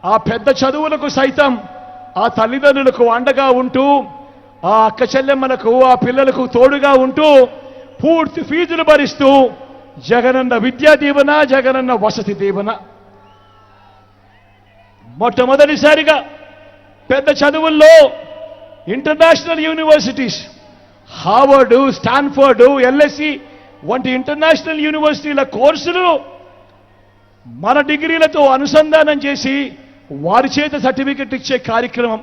ఆ పెద్ద చదువులకు సైతం ఆ తల్లిదండ్రులకు అండగా ఉంటూ ఆ అక్క చెల్లెమ్మలకు ఆ పిల్లలకు తోడుగా ఉంటూ పూర్తి ఫీజులు భరిస్తూ జగనన్న విద్యా దీవెన, జగనన్న వసతి దీవెన. మొట్టమొదటిసారిగా పెద్ద చదువుల్లో international universities Harvard, Stanford, LSC వంటి ఇంటర్నేషనల్ యూనివర్సిటీల కోర్సులు మన డిగ్రీలతో అనుసంధానం చేసి వారి చేత సర్టిఫికెట్ ఇచ్చే కార్యక్రమం.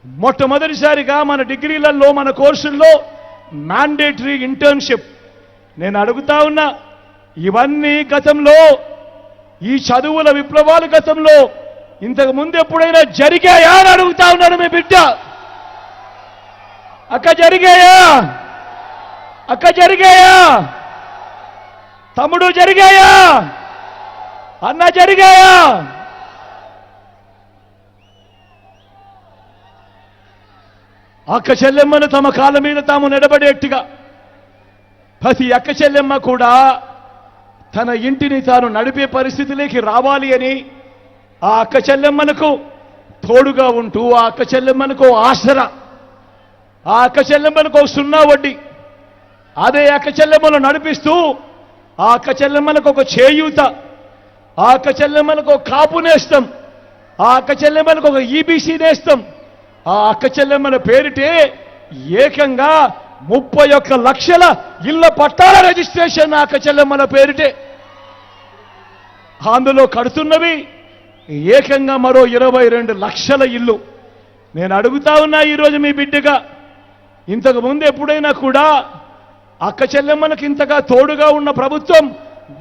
మొట్టమొదటిసారిగా మన డిగ్రీలలో మన కోర్సుల్లో మ్యాండేటరీ ఇంటర్న్షిప్. నేను అడుగుతా ఉన్నా, ఇవన్నీ గతంలో ఈ చదువుల విప్లవాలు గతంలో ఇంతకు ముందు ఎప్పుడైనా జరిగాయా అని అడుగుతా ఉన్నాను మీ బిడ్డ. అక్క జరిగాయా? అక్క జరిగాయా? తమ్ముడు జరిగాయా? అన్న జరిగాయా? అక్క చెల్లెమ్మను తమ కాళ్ళ మీద తాము నిలబడేట్టుగా ప్రతి అక్క చెల్లెమ్మ కూడా తన ఇంటిని తాను నడిపే పరిస్థితిలోకి రావాలి అని ఆ అక్క చెల్లెమ్మలకు తోడుగా ఉంటూ ఆ అక్క చెల్లెమ్మలకు ఆసరా, ఆ అక్క చెల్లెమ్మలకు 0 వడ్డీ, అదే అక్క చెల్లెమ్మను నడిపిస్తూ ఆ అక్క చెల్లెమ్మలకు ఒక చేయూత, ఆ అక్క చెల్లెమ్మలకు ఒక కాపు నేస్తం, ఆ అక్క చెల్లెమ్మలకు ఒక ఈబీసీ నేస్తం, ఆ అక్క చెల్లెమ్మల పేరిటే ఏకంగా 31 లక్షల ఇళ్ల పట్టాల రిజిస్ట్రేషన్ అక్క చెల్లెమ్మల పేరిటే. అందులో కడుతున్నవి ఏకంగా మరో 22 లక్షల ఇల్లు. నేను అడుగుతా ఉన్నా ఈరోజు మీ బిడ్డగా, ఇంతకు ముందు ఎప్పుడైనా కూడా అక్క చెల్లెమ్మలకు ఇంతగా తోడుగా ఉన్న ప్రభుత్వం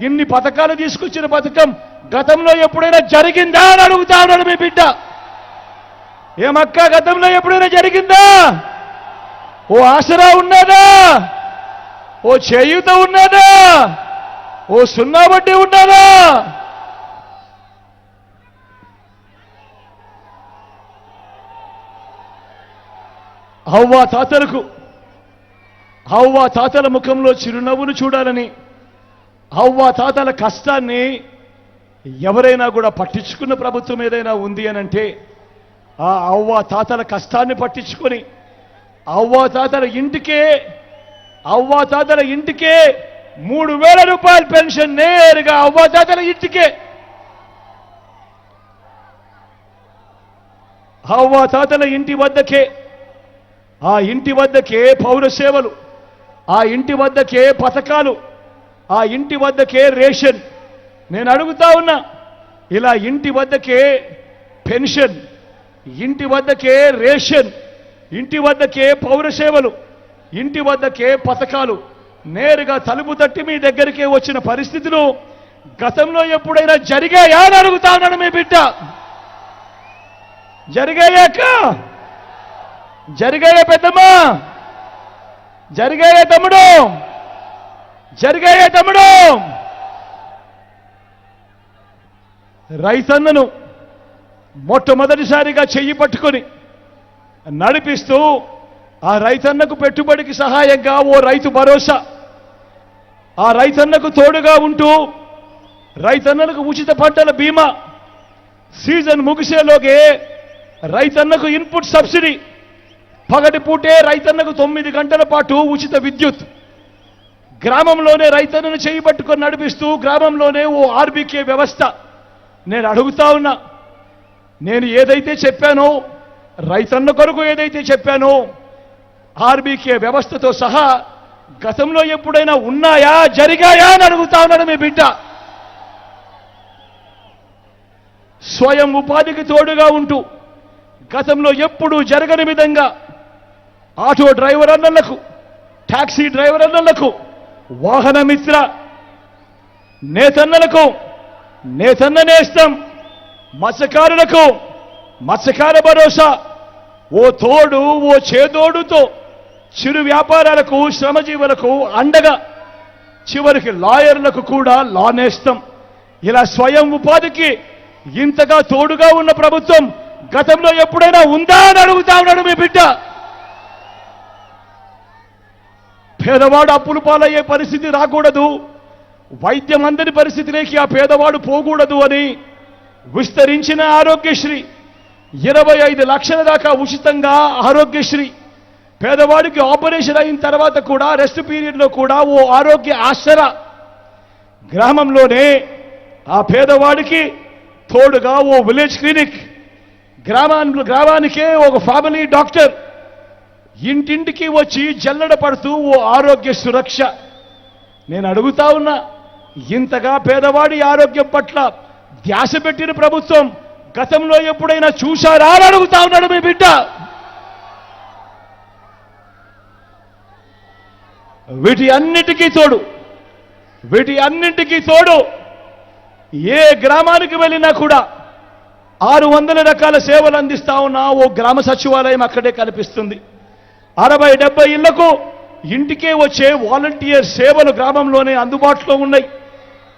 ఇన్ని పథకాలు తీసుకొచ్చిన పథకం గతంలో ఎప్పుడైనా జరిగిందా అని అడుగుతా ఉన్నాడు మీ బిడ్డ. ఏమక్క గతంలో ఎప్పుడైనా జరిగిందా? ఓ ఆసరా ఉన్నదా? ఓ చేయూత ఉన్నదా? ఓ 0 వడ్డీ ఉన్నదా? హవ్వా తాతల ముఖంలో చిరునవ్వును చూడాలని, హవ్వా తాతల కష్టాన్ని ఎవరైనా కూడా పట్టించుకున్న ప్రభుత్వం ఏదైనా ఉంది అనంటే ఆ అవ్వా తాతల కష్టాన్ని పట్టించుకొని అవ్వా తాతల ఇంటికే 3,000 రూపాయల పెన్షన్ నేరుగా అవ్వా తాతల ఇంటికే. అవ్వా తాతల ఇంటి వద్దకే, ఆ ఇంటి వద్దకే పౌర సేవలు, ఆ ఇంటి వద్దకే పథకాలు, ఆ ఇంటి వద్దకే రేషన్. నేను అడుగుతా ఉన్నా, ఇలా ఇంటి వద్దకే పెన్షన్, ఇంటి వద్దకే రేషన్, ఇంటి వద్దకే పౌర సేవలు, ఇంటి వద్దకే పథకాలు నేరుగా తలుపు తట్టి మీ దగ్గరికే వచ్చిన పరిస్థితులు గతంలో ఎప్పుడైనా జరిగాయా అని అడుగుతా ఉన్నాను మీ బిడ్డ. జరిగాయాక? జరిగాయా పెద్దమ్మా? జరిగాయా తమ్ముడు? జరిగాయా తమ్ముడు? రైతన్నను మొట్టమొదటిసారిగా చెయ్యి పట్టుకొని నడిపిస్తూ ఆ రైతన్నకు పెట్టుబడికి సహాయంగా ఓ రైతు భరోసా, ఆ రైతన్నకు తోడుగా ఉంటూ రైతన్నలకు ఉచిత పంటల బీమా, సీజన్ ముగిసేలోగే రైతన్నకు ఇన్పుట్ సబ్సిడీ, పగటి పూటే రైతన్నకు 9 గంటల పాటు ఉచిత విద్యుత్, గ్రామంలోనే రైతన్నను చేయి పట్టుకొని నడిపిస్తూ గ్రామంలోనే ఓ ఆర్బీకే వ్యవస్థ. నేను అడుగుతా ఉన్నా, నేను ఏదైతే చెప్పానో రైతన్న కొరకు ఏదైతే చెప్పానో ఆర్బీకే వ్యవస్థతో సహా గతంలో ఎప్పుడైనా ఉన్నాయా, జరిగాయా అని అడుగుతా ఉన్నాడు మీ బిడ్డ. స్వయం ఉపాధికి తోడుగా ఉంటూ గతంలో ఎప్పుడూ జరగని విధంగా ఆటో డ్రైవర్ అన్నలకు, టాక్సీ డ్రైవర్ అన్నలకు, వాహన మిత్ర నేతన్నలకు నేతన్న నేస్తం, మత్స్యకారులకు మత్స్యకార భరోసా, ఓ తోడు ఓ చేదోడుతో చిరు వ్యాపారాలకు, శ్రమజీవులకు అండగా, చివరికి లాయర్లకు కూడా లా నేస్తం. ఇలా స్వయం ఉపాధికి ఇంతగా తోడుగా ఉన్న ప్రభుత్వం గతంలో ఎప్పుడైనా ఉందా అని అడుగుతా ఉన్నాడు మీ బిడ్డ. పేదవాడు అప్పులు పాలయ్యే పరిస్థితి రాకూడదు, వైద్యం అందని పరిస్థితిలోకి ఆ పేదవాడు పోకూడదు అని విస్తరించిన ఆరోగ్యశ్రీ, 25 లక్షల దాకా ఉచితంగా ఆరోగ్యశ్రీ, పేదవాడికి ఆపరేషన్ అయిన తర్వాత కూడా రెస్ట్ పీరియడ్లో కూడా ఓ ఆరోగ్య ఆసరా, గ్రామంలోనే ఆ పేదవాడికి తోడుగా ఓ విలేజ్ క్లినిక్, గ్రామానికే ఒక ఫ్యామిలీ డాక్టర్, ఇంటింటికి వచ్చి జల్లెడ పడుతూ ఓ ఆరోగ్య సురక్ష. నేను అడుగుతా ఉన్నా, ఇంతగా పేదవాడి ఆరోగ్యం పట్ల ధ్యాస పెట్టిన ప్రభుత్వం గతంలో ఎప్పుడైనా చూశారా అని అడుగుతా ఉన్నాడు మీ బిడ్డ. వీటి అన్నింటికీ తోడు ఏ గ్రామానికి వెళ్ళినా కూడా 600 రకాల సేవలు అందిస్తా ఉన్న ఓ గ్రామ సచివాలయం అక్కడే కనిపిస్తుంది. 60-70 ఇళ్లకు ఇంటికే వచ్చే వాలంటీర్ సేవలు గ్రామంలోనే అందుబాటులో ఉన్నాయి.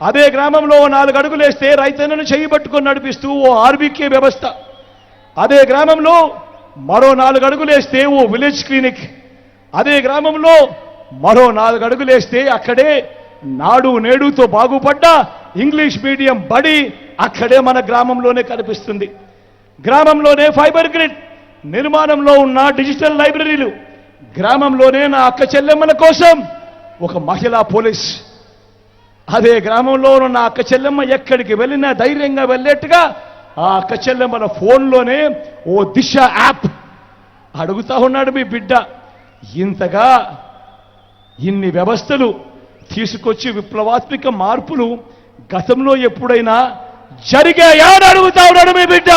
అదే గ్రామంలో 4 అడుగులు వేస్తే రైతన్నను చేయబట్టుకొని నడిపిస్తూ ఓ ఆర్బీకే వ్యవస్థ, అదే గ్రామంలో మరో 4 అడుగులు వేస్తే ఓ విలేజ్ క్లినిక్, అదే గ్రామంలో మరో 4 అడుగులు వేస్తే అక్కడే నాడు నేడుతో బాగుపడ్డ ఇంగ్లీష్ మీడియం బడి అక్కడే మన గ్రామంలోనే కనిపిస్తుంది. గ్రామంలోనే ఫైబర్ గ్రిడ్ నిర్మాణంలో ఉన్న డిజిటల్ లైబ్రరీలు, గ్రామంలోనే నా అక్క చెల్లెమ్మల కోసం ఒక మహిళా పోలీస్, అదే గ్రామంలో ఉన్న అక్క చెల్లెమ్మ ఎక్కడికి వెళ్ళినా ధైర్యంగా వెళ్ళేట్టుగా ఆ అక్క చెల్లెమ్మల ఫోన్లోనే ఓ దిశ యాప్. అడుగుతా ఉన్నాడు మీ బిడ్డ, ఇంతగా ఇన్ని వ్యవస్థలు తీసుకొచ్చి విప్లవాత్మక మార్పులు గతంలో ఎప్పుడైనా జరిగాయా అని అడుగుతా ఉన్నాడు మీ బిడ్డ.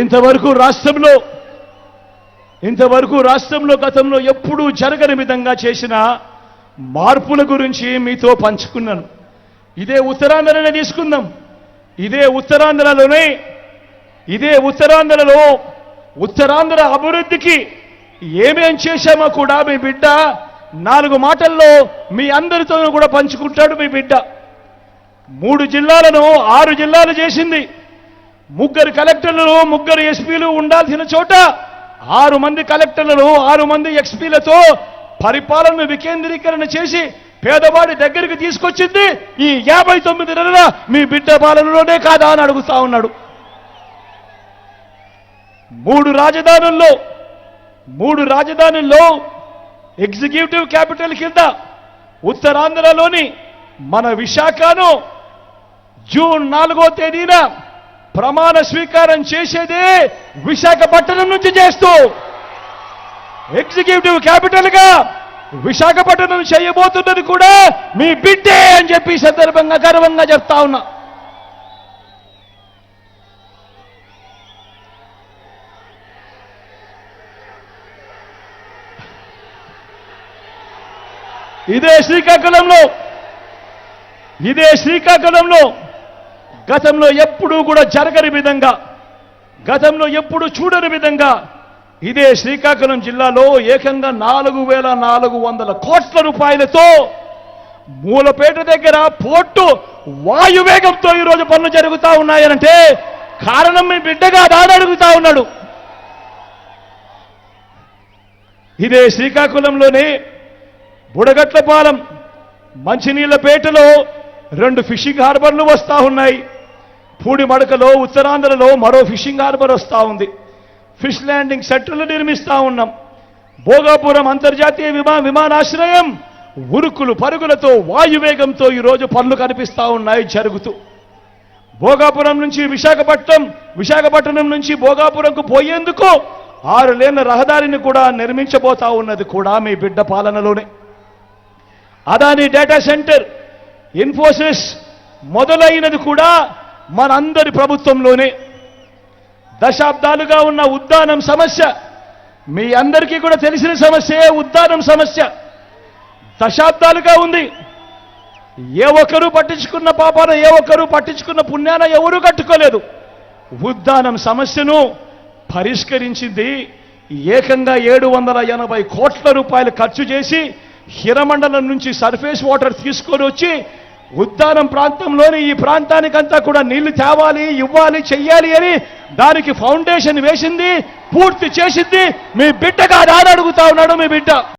ఇంతవరకు రాష్ట్రంలో గతంలో ఎప్పుడూ జరగని విధంగా చేసిన మార్పుల గురించి మీతో పంచుకున్నాను. ఇదే ఉత్తరాంధ్రనే తీసుకుందాం. ఇదే ఉత్తరాంధ్రలో ఉత్తరాంధ్ర అభివృద్ధికి ఏమేం చేశామో కూడా మీ బిడ్డ 4 మాటల్లో మీ అందరితోనూ కూడా పంచుకుంటాడు మీ బిడ్డ. 3 జిల్లాలను 6 జిల్లాలు చేసింది. 3 కలెక్టర్లు 3 ఎస్పీలు ఉండాల్సిన చోట 6 మంది కలెక్టర్లను 6 మంది ఎక్స్పీలతో పరిపాలనను వికేంద్రీకరణ చేసి పేదవాడి దగ్గరికి తీసుకొచ్చింది ఈ 59 నెలల మీ బిడ్డ పాలనలోనే కాదా అని అడుగుతా ఉన్నాడు. 3 రాజధానుల్లో ఎగ్జిక్యూటివ్ క్యాపిటల్ కింద ఉత్తరాంధ్రలోని మన విశాఖను జూన్ 4వ తేదీన ప్రమాణ స్వీకారం చేసేదే విశాఖపట్నం నుంచి చేస్తూ ఎగ్జిక్యూటివ్ క్యాపిటల్ గా విశాఖపట్నం చేయబోతున్నది కూడా మీ బిడ్డే అని చెప్పి సందర్భంగా గర్వంగా చెప్తా ఉన్నా. ఇదే శ్రీకాకుళంలో గతంలో ఎప్పుడూ కూడా జరగని విధంగా, గతంలో ఎప్పుడు చూడని విధంగా ఇదే శ్రీకాకుళం జిల్లాలో ఏకంగా 4,400 కోట్ల రూపాయలతో మూలపేట దగ్గర పోర్టు వాయువేగంతో ఈరోజు పనులు జరుగుతూ ఉన్నాయనంటే కారణం మీ బిడ్డగా దాని అడుగుతా ఉన్నాడు. ఇదే శ్రీకాకుళంలోనే బుడగట్లపాలెం, మంచినీళ్లపేటలో 2 ఫిషింగ్ హార్బర్లు వస్తూ ఉన్నాయి. పూడిమడకలో ఉత్తరాంధ్రలో మరో ఫిషింగ్ హార్బర్ వస్తూ ఉంది. ఫిష్ ల్యాండింగ్ సెంటర్లు నిర్మిస్తూ ఉన్నాం. భోగాపురం అంతర్జాతీయ విమానాశ్రయం ఉరుకులు పరుగులతో వాయువేగంతో ఈరోజు పనులు కనిపిస్తూ ఉన్నాయి జరుగుతూ. భోగాపురం నుంచి విశాఖపట్నం నుంచి భోగాపురంకు పోయేందుకు 6 లేన్ల రహదారిని కూడా నిర్మించబోతా ఉన్నది కూడా మీ బిడ్డ పాలనలోనే. అదాని డేటా సెంటర్, ఇన్ఫోసిస్ మొదలైనది కూడా మనందరి ప్రభుత్వంలోనే. దశాబ్దాలుగా ఉన్న ఉద్దానం సమస్య మీ అందరికీ కూడా తెలిసిన సమస్యే. ఉద్దానం సమస్య దశాబ్దాలుగా ఉంది. ఏ ఒక్కరూ పట్టించుకున్న పాపాన, ఏ ఒక్కరూ పట్టించుకున్న పుణ్యాన ఎవరూ కట్టుకోలేదు. ఉద్దానం సమస్యను పరిష్కరించింది ఏకంగా 780 కోట్ల రూపాయలు ఖర్చు చేసి హిరమండలం నుంచి సర్ఫేస్ వాటర్ తీసుకొని వచ్చి ఉద్దానం ప్రాంతంలోని ఈ ప్రాంతానికంతా కూడా నీళ్లు తేవాలి, ఇవ్వాలి, చెయ్యాలి అని దానికి ఫౌండేషన్ వేసింది, పూర్తి చేసింది మీ బిడ్డగా అడుగుతా ఉన్నాడు మీ బిడ్డ.